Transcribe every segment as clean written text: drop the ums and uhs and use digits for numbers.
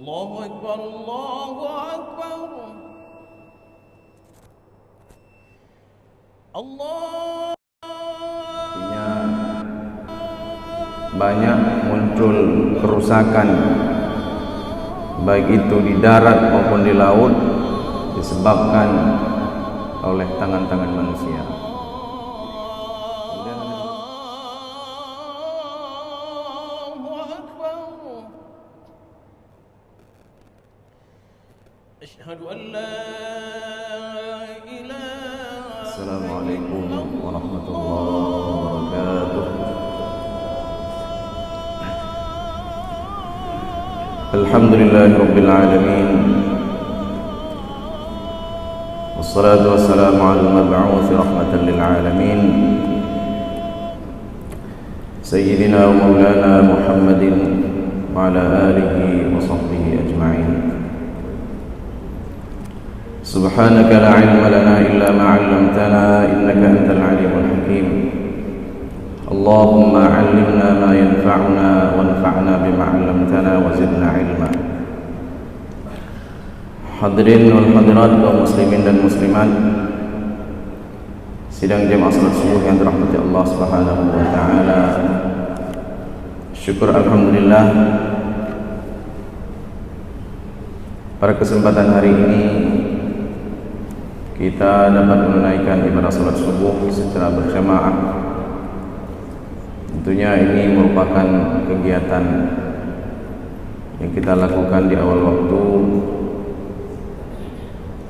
Allahu Akbar, Allahu Akbar. Allah. Artinya banyak muncul kerusakan baik itu di darat maupun di laut disebabkan oleh tangan-tangan manusia. Assalamualaikum warahmatullahi wabarakatuh. Alhamdulillahirabbil alamin. Wassalatu wassalamu ala al-mab'uts rahmatan lil alamin. Sayyidina wa maulana Muhammadin wa ala alihi wa sahbihi ajma'in. سبحانك لا علم لنا إلا ما علمتنا إنك أنت العليم الحكيم اللهم علمنا ما ينفعنا وانفعنا بما علمتنا وزدنا علما. Hadirin wal hadirat kaum muslimin dan muslimat sidang jemaah salat subuh yang dirahmati Allah Subhanahu wa taala. Syukur alhamdulillah pada kesempatan hari ini kita dapat menunaikan ibadah salat subuh secara berjamaah. Tentunya ini merupakan kegiatan yang kita lakukan di awal waktu.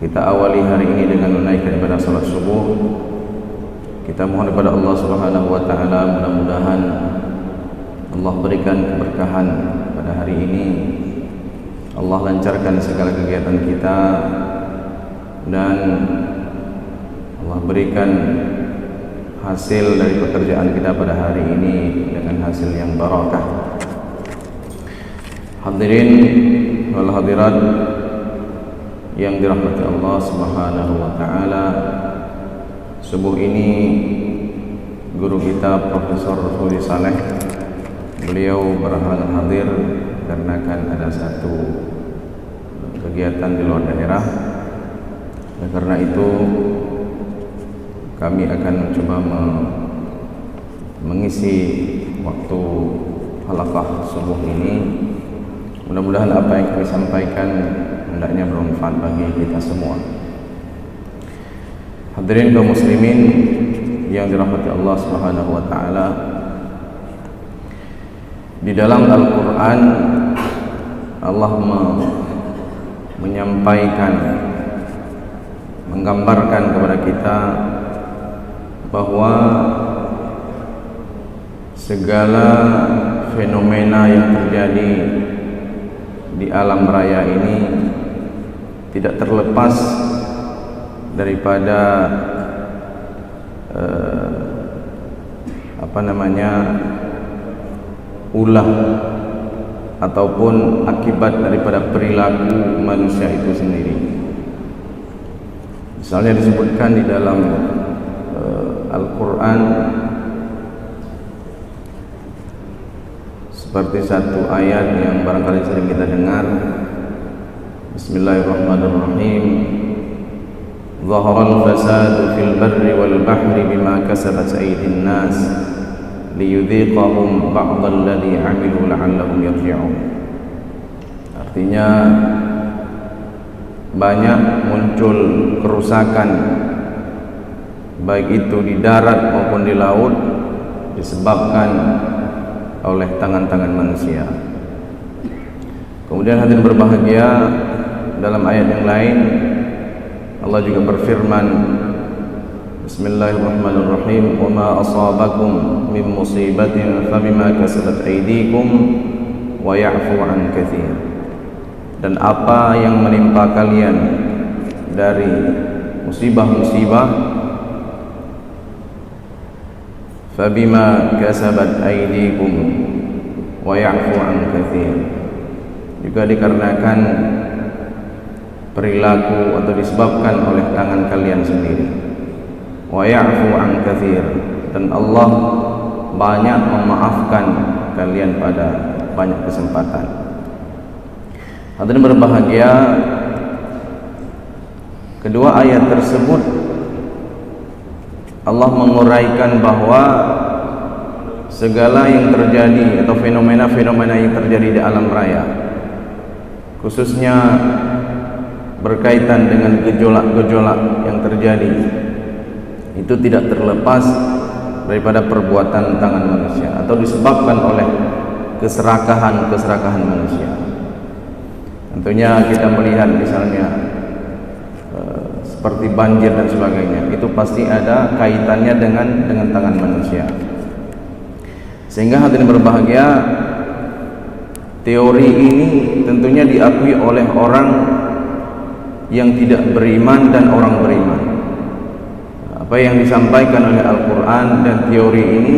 Kita awali hari ini dengan menunaikan ibadah salat subuh. Kita mohon kepada Allah Subhanahu wa taala mudah-mudahan Allah berikan keberkahan pada hari ini. Allah lancarkan segala kegiatan kita dan Allah berikan hasil dari pekerjaan kita pada hari ini dengan hasil yang barakah. Hadirin wal hadirat yang dirahmati Allah Subhanahu wa taala, subuh ini guru kita Profesor Rudi Saleh beliau berhalangan hadir karena kan ada satu kegiatan di luar daerah. Karena itu kami akan mencoba mengisi waktu halaqah subuh ini. Mudah-mudahan apa yang kami sampaikan hendaknya bermanfaat bagi kita semua. Hadirin kaum muslimin yang dirahmati Allah Subhanahu wa taala, di dalam Al-Qur'an Allah menyampaikan, menggambarkan kepada kita bahwa segala fenomena yang terjadi di alam raya ini tidak terlepas daripada ulah ataupun akibat daripada perilaku manusia itu sendiri. Misalnya disebutkan di dalam Al-Quran seperti satu ayat yang barangkali sering kita dengar. Bismillahirrahmanirrahim. Zaharal fasadu fil barri wal bahri bima kasabat aydin nas liyudhiqahum ba'dal ladzi 'amilu la'allahum yarji'un. Artinya banyak muncul kerusakan baik itu di darat maupun di laut disebabkan oleh tangan-tangan manusia. Kemudian hadirin berbahagia, dalam ayat yang lain Allah juga berfirman, Bismillahirrahmanirrahim, wa ma asabakum min musibatin fabima kasabat aydikum wa ya'fu an katsir. Dan apa yang menimpa kalian dari musibah-musibah, fabima kasabat aydikum wa ya'fu an katsir, juga dikarenakan perilaku atau disebabkan oleh tangan kalian sendiri. Wa ya'fu an katsir, dan Allah banyak memaafkan kalian pada banyak kesempatan. Hadirin berbahagia, kedua ayat tersebut Allah menguraikan bahwa segala yang terjadi atau fenomena-fenomena yang terjadi di alam raya, khususnya berkaitan dengan gejolak-gejolak yang terjadi, itu tidak terlepas daripada perbuatan tangan manusia atau disebabkan oleh keserakahan manusia. Tentunya kita melihat misalnya seperti banjir dan sebagainya, itu pasti ada kaitannya dengan tangan manusia. Sehingga hadirin berbahagia, teori ini tentunya diakui oleh orang yang tidak beriman dan orang beriman. Apa yang disampaikan oleh Al-Quran dan teori ini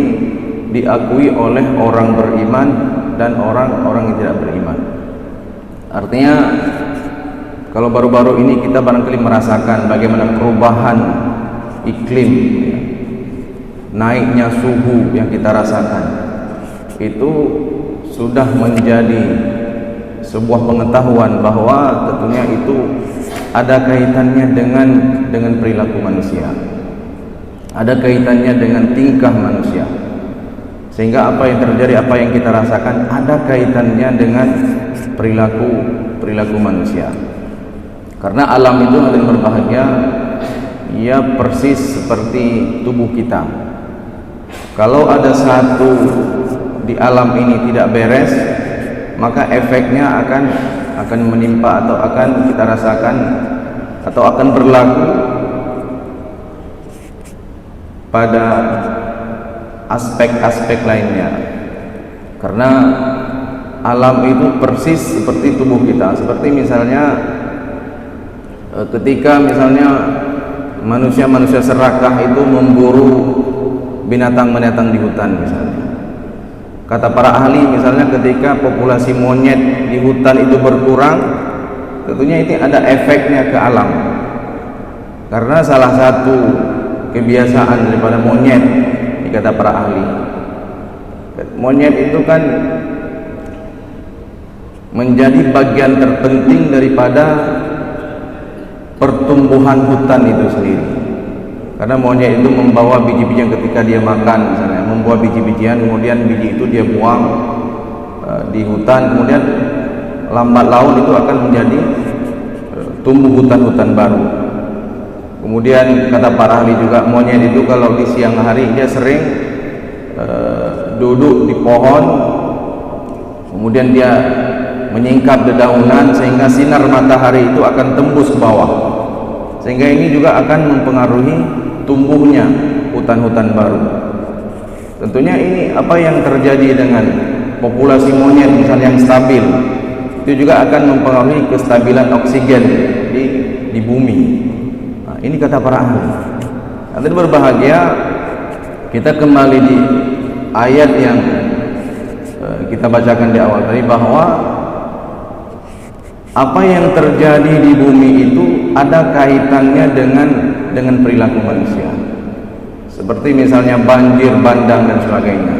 diakui oleh orang beriman dan orang-orang yang tidak beriman. Artinya kalau baru-baru ini kita barangkali merasakan bagaimana perubahan iklim, naiknya suhu yang kita rasakan, itu sudah menjadi sebuah pengetahuan bahwa tentunya itu ada kaitannya dengan perilaku manusia, ada kaitannya dengan tingkah manusia. Sehingga apa yang terjadi, apa yang kita rasakan ada kaitannya dengan perilaku manusia. Karena alam itu hadirin berbahagia, ia persis seperti tubuh kita. Kalau ada satu di alam ini tidak beres, maka efeknya akan menimpa atau akan kita rasakan atau akan berlaku pada aspek-aspek lainnya. Karena alam itu persis seperti tubuh kita. Seperti misalnya ketika misalnya manusia serakah itu memburu binatang-binatang di hutan misalnya. Kata para ahli, misalnya ketika populasi monyet di hutan itu berkurang, tentunya itu ada efeknya ke alam. Karena salah satu kebiasaan daripada monyet, kata para ahli, monyet itu kan menjadi bagian terpenting daripada pertumbuhan hutan itu sendiri. Karena monyet itu membawa biji-bijian ketika dia makan, misalnya membawa biji-bijian, kemudian biji itu dia buang di hutan, kemudian lambat laun itu akan menjadi tumbuh hutan-hutan baru. Kemudian kata para ahli juga, monyet itu kalau di siang hari dia sering duduk di pohon, kemudian dia menyingkap dedaunan sehingga sinar matahari itu akan tembus ke bawah, sehingga ini juga akan mempengaruhi tumbuhnya hutan-hutan baru. Tentunya ini apa yang terjadi dengan populasi monyet misalnya yang stabil, itu juga akan mempengaruhi kestabilan oksigen di bumi. Nah, ini kata para ahli. Nanti berbahagia, kita kembali di ayat yang kita bacakan di awal tadi, bahwa apa yang terjadi di bumi itu ada kaitannya dengan perilaku manusia. Seperti misalnya banjir bandang dan sebagainya.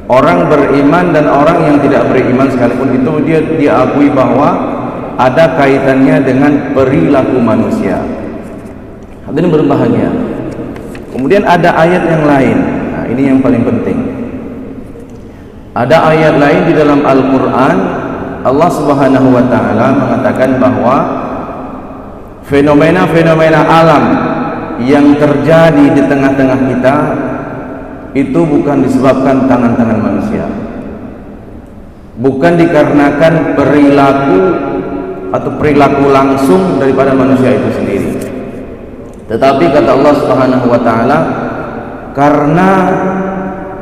Orang beriman dan orang yang tidak beriman sekalipun itu dia diakui bahwa ada kaitannya dengan perilaku manusia. Hadirin berbahagia. Kemudian ada ayat yang lain. Nah, ini yang paling penting. Ada ayat lain di dalam Al-Quran, Allah Subhanahu wa Ta'ala mengatakan bahwa fenomena-fenomena alam yang terjadi di tengah-tengah kita itu bukan disebabkan tangan-tangan manusia, bukan dikarenakan perilaku langsung daripada manusia itu sendiri, tetapi kata Allah Subhanahu wa Ta'ala, karena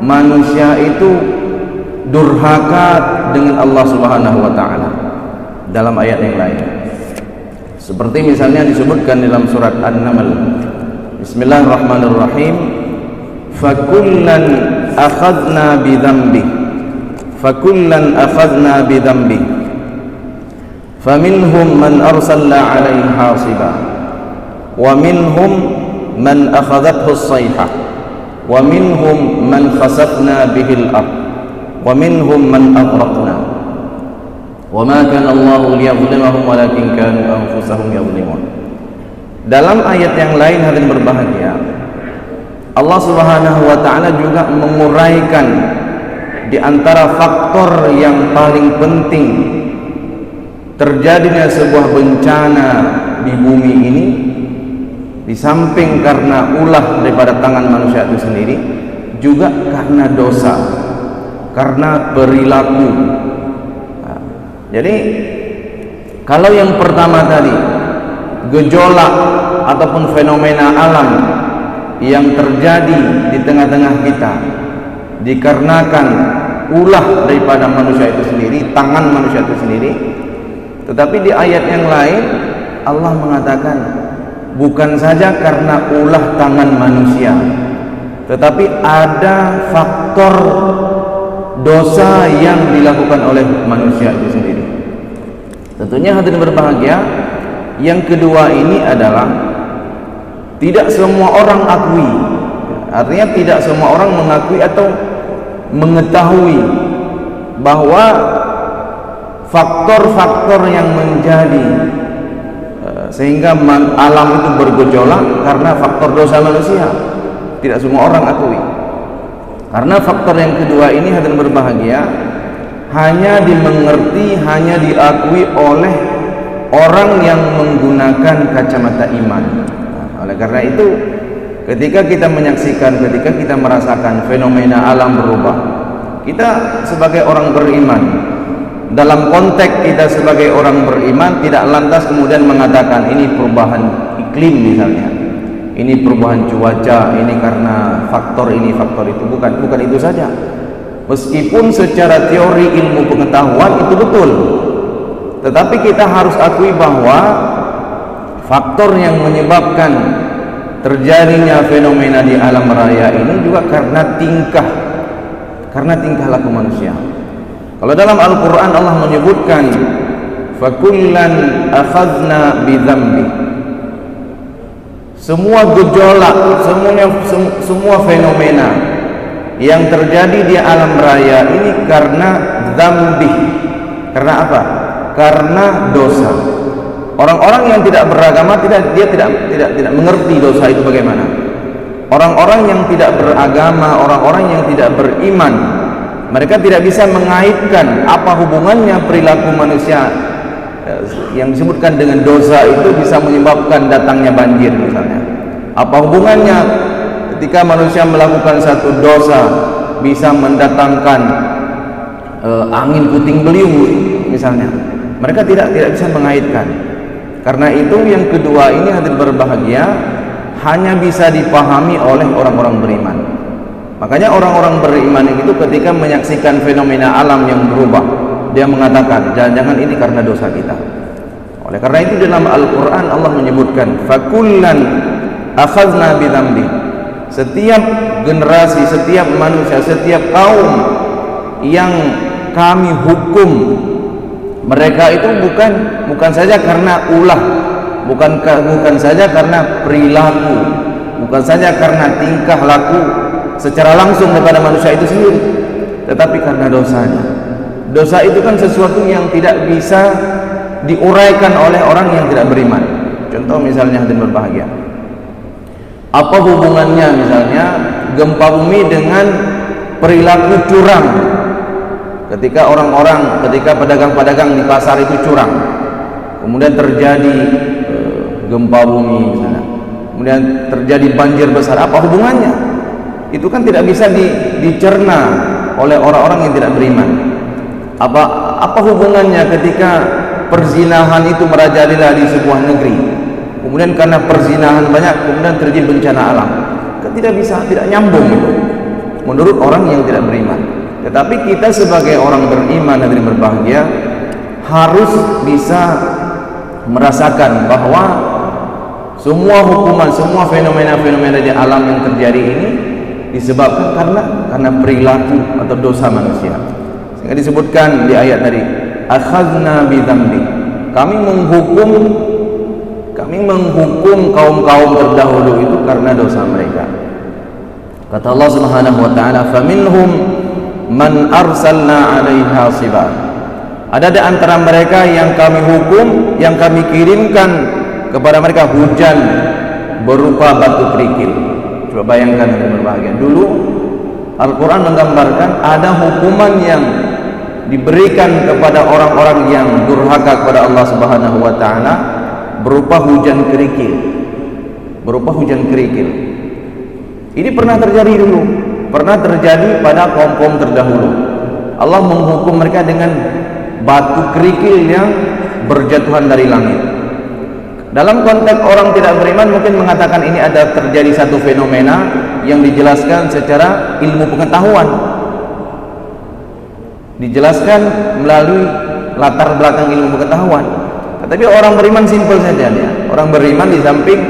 manusia itu durhaka dengan Allah Subhanahu wa Ta'ala dalam ayat yang lain. Seperti misalnya disebutkan dalam surat An-Naml, Bismillahirrahmanirrahim, fakullan akhadna bidhanbi faminhum man arsalna alaihi hasiba wa minhum man akhadathu as-sayhah wa minhum man khasafna bihil ardh wa minhum man aghraqna. wa ma kana Allahu liyadhlimahum walakin kanu anfusahum yadhlimun. Dalam ayat yang lain hadirin berbahagia, Allah Subhanahu wa taala juga menguraikan di antara faktor yang paling penting terjadinya sebuah bencana di bumi ini, di samping karena ulah daripada tangan manusia itu sendiri, juga karena dosa, karena perilaku. Nah, jadi kalau yang pertama tadi, gejolak ataupun fenomena alam yang terjadi di tengah-tengah kita dikarenakan ulah daripada manusia itu sendiri, tangan manusia itu sendiri. Tetapi di ayat yang lain Allah mengatakan bukan saja karena ulah tangan manusia, tetapi ada faktor dosa yang dilakukan oleh manusia itu sendiri. Tentunya hadirin berbahagia, yang kedua ini adalah tidak semua orang akui. Artinya tidak semua orang mengakui atau mengetahui bahwa faktor-faktor yang menjadi sehingga alam itu bergejolak karena faktor dosa manusia. Tidak semua orang akui. Karena faktor yang kedua ini hadirin berbahagia hanya dimengerti, hanya diakui oleh orang yang menggunakan kacamata iman. Oleh karena itu, ketika kita menyaksikan, ketika kita merasakan fenomena alam berubah, kita sebagai orang beriman, dalam konteks kita sebagai orang beriman, tidak lantas kemudian mengatakan ini perubahan iklim misalnya, ini perubahan cuaca, ini karena faktor ini, faktor itu. Bukan itu saja. Meskipun secara teori ilmu pengetahuan itu betul, tetapi kita harus akui bahwa faktor yang menyebabkan terjadinya fenomena di alam raya ini juga karena tingkah laku manusia. Kalau dalam Al-Quran Allah menyebutkan fakullan akhadna bidzambi, semua gejolak, semua fenomena yang terjadi di alam raya ini karena dzambi. Karena apa? Karena dosa. Orang-orang yang tidak beragama tidak mengerti dosa itu bagaimana. Orang-orang yang tidak beragama, orang-orang yang tidak beriman, mereka tidak bisa mengaitkan apa hubungannya perilaku manusia yang disebutkan dengan dosa itu bisa menyebabkan datangnya banjir misalnya. Apa hubungannya ketika manusia melakukan satu dosa bisa mendatangkan angin puting beliung misalnya. Mereka tidak bisa mengaitkan. Karena itu yang kedua ini hadirin berbahagia hanya bisa dipahami oleh orang-orang beriman. Makanya orang-orang beriman itu ketika menyaksikan fenomena alam yang berubah, dia mengatakan jangan-jangan ini karena dosa kita. Oleh karena itu dalam Al-Quran Allah menyebutkan fakullan akhadna bidzambi. Setiap generasi, setiap manusia, setiap kaum yang kami hukum, mereka itu bukan saja karena ulah, bukan saja karena perilaku, bukan saja karena tingkah laku secara langsung daripada manusia itu sendiri, tetapi karena dosanya. Dosa itu kan sesuatu yang tidak bisa diuraikan oleh orang yang tidak beriman. Contoh misalnya hadirin berbahagia, apa hubungannya misalnya gempa bumi dengan perilaku curang? Ketika pedagang-pedagang di pasar itu curang, kemudian terjadi gempa bumi misalnya, kemudian terjadi banjir besar, apa hubungannya? Itu kan tidak bisa dicerna oleh orang-orang yang tidak beriman. Apa hubungannya ketika perzinahan itu merajalela di sebuah negeri, kemudian karena perzinahan banyak kemudian terjadi bencana alam? Kan tidak nyambung itu menurut orang yang tidak beriman. Tetapi kita sebagai orang beriman hadirin berbahagia harus bisa merasakan bahwa semua hukuman, semua fenomena-fenomena di alam yang terjadi ini disebabkan karena perilaku atau dosa manusia. Sehingga disebutkan di ayat tadi, akhadna bidzambi. Kami menghukum kaum-kaum terdahulu itu karena dosa mereka. Kata Allah Subhanahu wa taala, faminhum man arsalna 'alaihi hasiban. Ada di antara mereka yang kami hukum, yang kami kirimkan kepada mereka hujan berupa batu kerikil. Coba bayangkan yang berbahagia. Dulu Al-Quran menggambarkan ada hukuman yang diberikan kepada orang-orang yang durhaka kepada Allah Subhanahu wa taala berupa hujan kerikil. Berupa hujan kerikil. Ini pernah terjadi dulu, pernah terjadi pada kaum-kaum terdahulu. Allah menghukum mereka dengan batu kerikil yang berjatuhan dari langit. Dalam konteks orang tidak beriman mungkin mengatakan ini ada terjadi satu fenomena yang dijelaskan secara ilmu pengetahuan, dijelaskan melalui latar belakang ilmu pengetahuan. Tetapi orang beriman simpel saja dia. Orang beriman di samping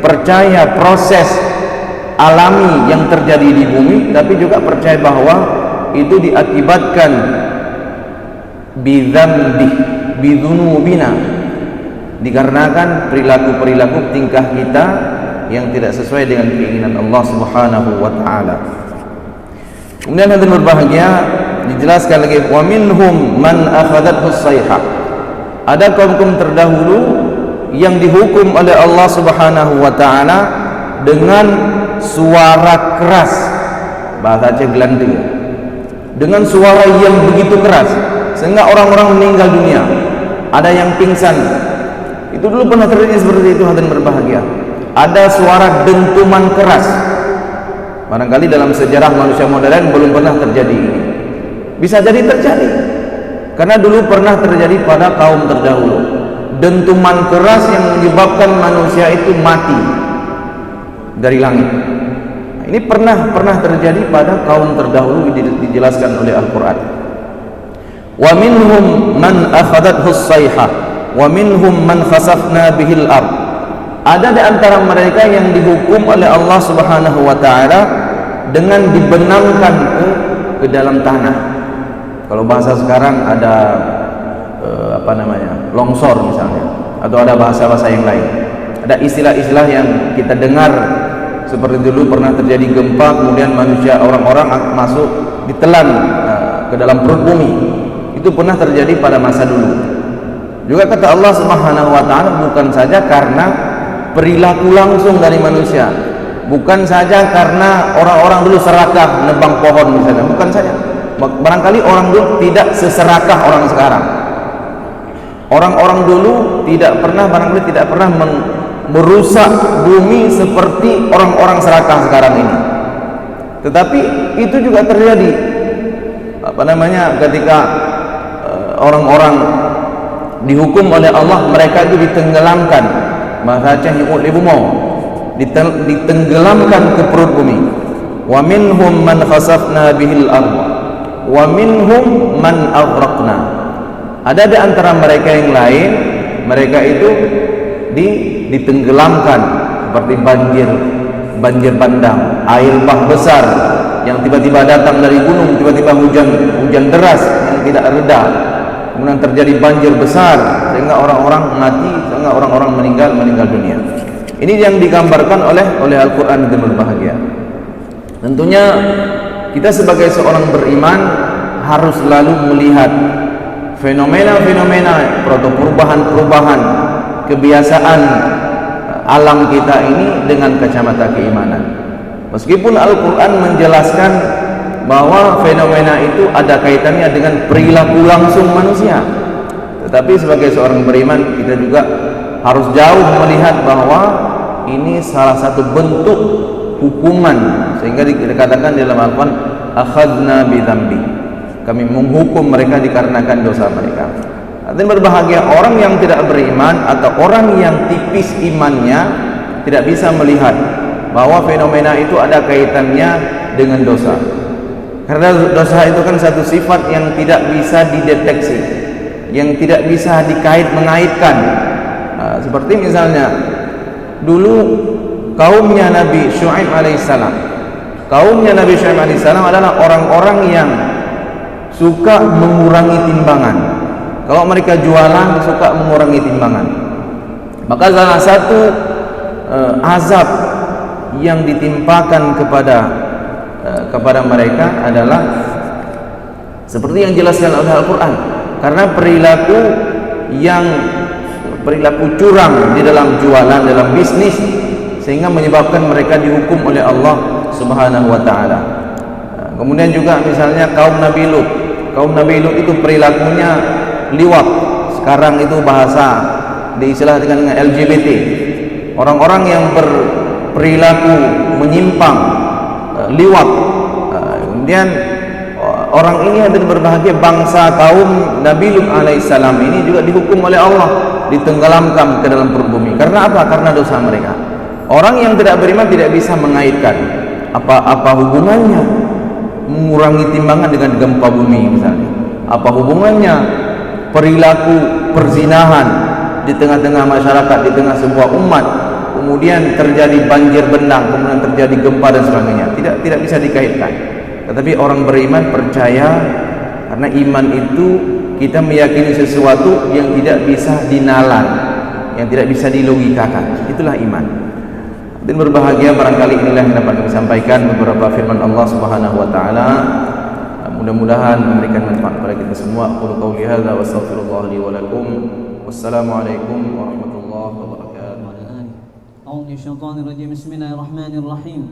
percaya proses alami yang terjadi di bumi, tapi juga percaya bahwa itu diakibatkan bidunubina, dikarenakan perilaku-perilaku tingkah kita yang tidak sesuai dengan keinginan Allah Subhanahu wa taala. Kemudian hadirin berbahagia, dijelaskan lagi wa minhum man akhadathu sayhah. Ada kaum-kaum terdahulu yang dihukum oleh Allah Subhanahu wa taala dengan suara keras, bahasa Aceh gelandeng, dengan suara yang begitu keras sehingga orang-orang meninggal dunia, ada yang pingsan. Itu dulu pernah terjadi seperti itu hadirin berbahagia. Ada suara dentuman keras. Barangkali dalam sejarah manusia modern belum pernah terjadi ini. Bisa jadi terjadi karena dulu pernah terjadi pada kaum terdahulu. Dentuman keras yang menyebabkan manusia itu mati dari langit. Nah, ini pernah terjadi pada kaum terdahulu, dijelaskan oleh Al-Quran. Wa minhum man akhadathu as-sayhah wa minhum man khasafna bihil ard. Ada di antara mereka yang dihukum oleh Allah Subhanahu wa taala dengan dibenamkan ke dalam tanah. Kalau bahasa sekarang ada longsor misalnya, atau ada bahasa-bahasa yang lain. Ada istilah-istilah yang kita dengar seperti dulu pernah terjadi gempa, kemudian manusia, orang-orang masuk ditelan ke dalam perut bumi. Itu pernah terjadi pada masa dulu. Juga kata Allah Subhanahu wa taala, bukan saja karena perilaku langsung dari manusia, bukan saja karena orang-orang dulu serakah nebang pohon misalnya, bukan saja. Barangkali orang dulu tidak seserakah orang sekarang. Orang-orang dulu barangkali tidak pernah merusak bumi seperti orang-orang serakah sekarang ini. Tetapi itu juga terjadi ketika orang-orang dihukum oleh Allah, mereka itu ditenggelamkan, bahasa Aceh ditenggelamkan ke perut bumi. Wa minhum man khasafna bihil ardh wa minhum man aghraqna. Ada di antara mereka yang lain, mereka itu ditenggelamkan seperti banjir bandang, air bah besar yang tiba-tiba datang dari gunung, tiba-tiba hujan deras yang tidak reda, kemudian terjadi banjir besar sehingga orang-orang mati, sehingga orang-orang meninggal dunia. Ini yang digambarkan oleh Al-Quran yang berbahagia. Tentunya kita sebagai seorang beriman harus selalu melihat fenomena-fenomena atau perubahan-perubahan kebiasaan alam kita ini dengan kacamata keimanan. Meskipun Al-Quran menjelaskan bahwa fenomena itu ada kaitannya dengan perilaku langsung manusia, tetapi sebagai seorang beriman kita juga harus jauh melihat bahwa ini salah satu bentuk hukuman, sehingga dikatakan dalam Al-Quran akhadna bidzambi, kami menghukum mereka dikarenakan dosa mereka. Artinya berbahagia orang yang tidak beriman atau orang yang tipis imannya tidak bisa melihat bahwa fenomena itu ada kaitannya dengan dosa. Karena dosa itu kan satu sifat yang tidak bisa dideteksi, yang tidak bisa mengaitkan. Seperti misalnya dulu kaumnya Nabi Syuaib alaihissalam. Kaumnya Nabi Syuaib alaihissalam adalah orang-orang yang suka mengurangi timbangan. Kalau mereka jualan suka mengurangi timbangan. Maka salah satu azab yang ditimpakan kepada mereka adalah seperti yang dijelaskan oleh Al-Quran. Karena perilaku curang di dalam jualan, dalam bisnis, sehingga menyebabkan mereka dihukum oleh Allah Subhanahu wa taala. Kemudian juga misalnya kaum Nabi Lut. Kaum Nabi Lut itu perilakunya liwat. Sekarang itu bahasa diistilahkan dengan LGBT. Orang-orang yang berperilaku menyimpang, liwat. Kemudian orang ini adalah berbahagia, bangsa kaum Nabi Lut alaihissalam ini juga dihukum oleh Allah, ditenggelamkan ke dalam perut bumi. Karena apa? Karena dosa mereka. Orang yang tidak beriman tidak bisa mengaitkan apa hubungannya mengurangi timbangan dengan gempa bumi misalnya. Apa hubungannya perilaku perzinahan di tengah-tengah masyarakat, di tengah sebuah umat, kemudian terjadi banjir bandang, kemudian terjadi gempa dan sebagainya. Tidak bisa dikaitkan. Tetapi orang beriman percaya, karena iman itu kita meyakini sesuatu yang tidak bisa dinalar, yang tidak bisa dilogikakan. Itulah iman. Dan berbahagia barangkali inilah yang dapat kami sampaikan beberapa firman Allah Subhanahu wa taala. Mudah-mudahan memberikan manfaat kepada kita semua. Qul qouli hadza wa astaghfirullah li wa lakum. Wassalamualaikum warahmatullahi wabarakatuh. A'udzu bisyaitonir rajim. Bismillahirrahmanirrahim.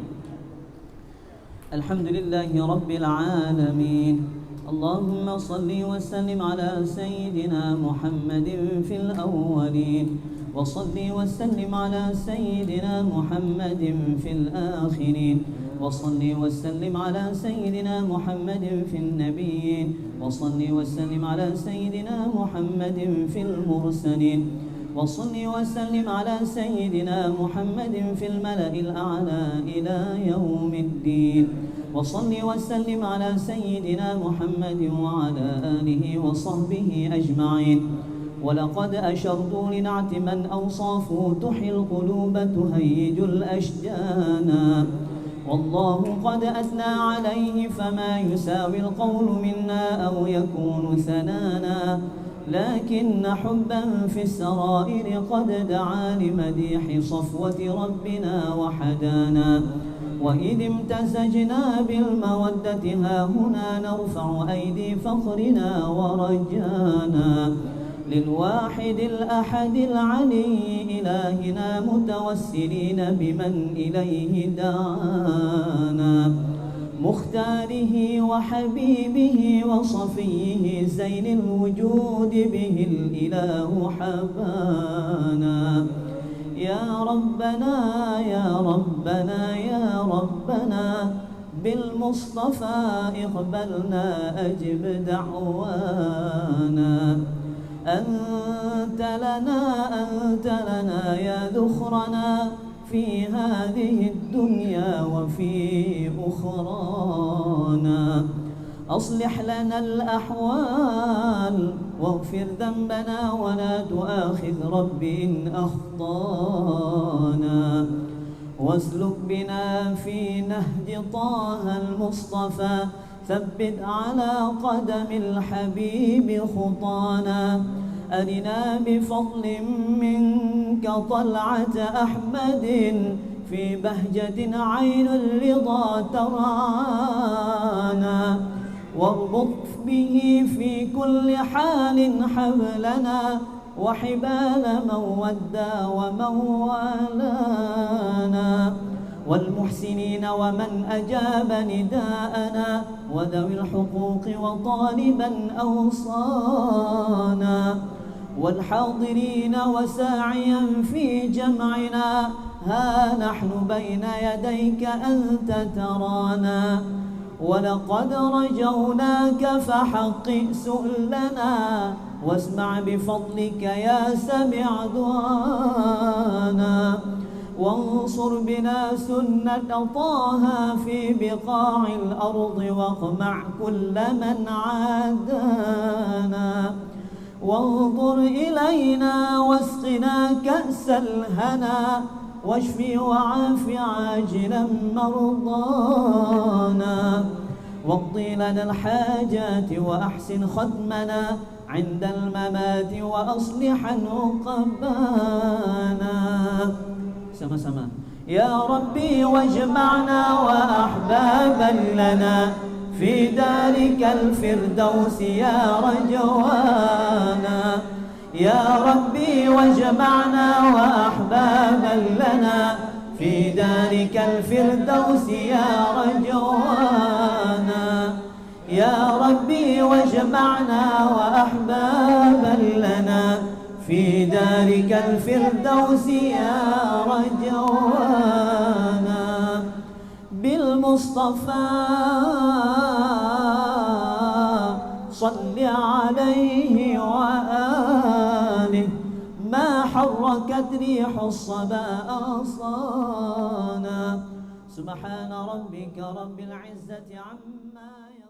Alhamdulillahi rabbil alamin. Allahumma salli wa sallim ala sayyidina Muhammadin fil awwalin. وصل وسلم على سيدنا محمد في الآخرين وصل وسلم على سيدنا محمد في النبيين وصل وسلم على سيدنا محمد في المرسلين وصل وسلم على سيدنا محمد في الملأ الأعلى إلى يوم الدين وصل وسلم على سيدنا محمد وعلى آله وصحبه أجمعين ولقد أشرت لنعت من أوصافه تحيي القلوب تهيج الأشجان والله قد أثنى عليه فما يساوي القول منا أو يكون ثنانا لكن حبا في السرائر قد دعا لمديح صفوة ربنا وحدانا وإذ امتزجنا بالمودة ها هنا نرفع أيدي فخرنا ورجانا للواحد الأحد العلي إلهنا متوسلين بمن إليه دعانا مختاره وحبيبه وصفيه زين الوجود به الإله حبانا يا ربنا يا ربنا يا ربنا بالمصطفى اقبلنا أجب دعوانا أنت لنا يا ذخرنا في هذه الدنيا وفي أخرانا أصلح لنا الأحوال واغفر ذنبنا ولا تؤاخذ رب إن أخطانا واسلك بنا في نهج طه المصطفى ثبت على قدم الحبيب خطانا أرنا بفضل منك طلعة أحمد في بهجة عين الرضا ترعانا واربط به في كل حال حبلنا وحبال من ودى ومن والانا والمحسنين ومن أجاب نداءنا وذوي الحقوق وطالبا أوصانا والحاضرين وساعيا في جمعنا ها نحن بين يديك أنت ترانا ولقد رجوناك فحقق سؤلنا واسمع بفضلك يا سميع دعانا وانصر بنا سنة طه في بقاع الأرض واقمع كل من عادانا وانظر إلينا واسقنا كأس الهنا واشفي وعاف عاجلا مرضانا واقضي لنا الحاجات وأحسن ختمنا عند الممات وأصلح عقبانا sama-sama يا ربي واجمعنا وأحبابا لنا في دارك الفردوس يا رجوانا يا ربي واجمعنا وأحبابا لنا في دارك الفردوس يا رجوانا يا ربي واجمعنا وأحبابا لنا في دارك الفردوس يا رجوانا بالمصطفى صل عليه وآله ما حركت ريح الصبا أغصانا سبحان ربك رب العزة عما يصفون